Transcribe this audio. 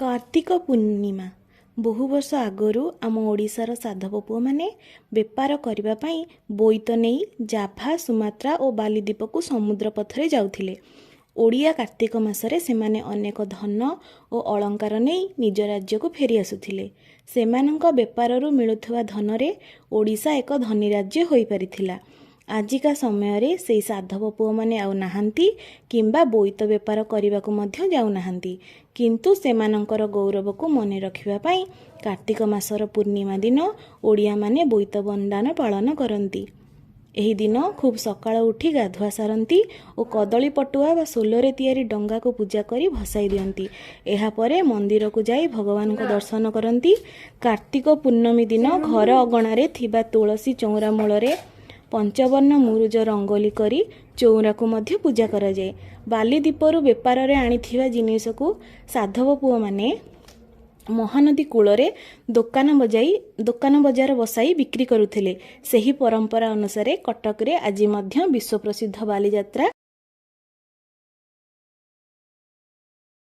कार्तिक पूर्णिमा बहु वर्ष आगरू आम ओडिशार साधव पुओ माने बेपार करबा पई बोईत नेई जाभा सुमात्रा और बालीद्वीप को समुद्र पथरे जाउथिले। ओडिया कार्तिक मासरे सेमाने अनेक धन और अलंकार नहीं निज राज्य को फेरी आसुथिले। सेमानंक बेपाररू मिलुथुवा धनरे ओडिशा एक धनी राज्य होई परिथिला। आजिका समय रे से साधव पुओ माने आउ नाहांती किंबा बोईत बेपार करने को जाऊ नाहांती, किंतु सेमानंकर गौरव को मने रखिबा पई कार्तिक मासर पूर्णिमा दिन ओडिया माने बोईत बंदान पालन करती। एही दिन खूब सकाळ उठी गाधुआ सारती और कदली पटुआ व सोलरे तियारी डंगा को पूजा करी भसाई दियंती। एहा परे मंदिर को जाई भगवान को दर्शन करती। कार्तिक पूर्णमी दिन घर अगणारे थिबा तुलसी चौरा मूलरे पंचवर्ण मुरुज रंगोली करी चौरा को मध्य पूजा करा जाए। बालीद्वीपरू बेपार रे आनिथिबा जिनिस को साधव पुओ माने महानदी कूलरे दोकान बजार बसाई बिक्री करुथिले। सेही परंपरा अनुसार कटक रे आज मध्य विश्व प्रसिद्ध बालीजात्रा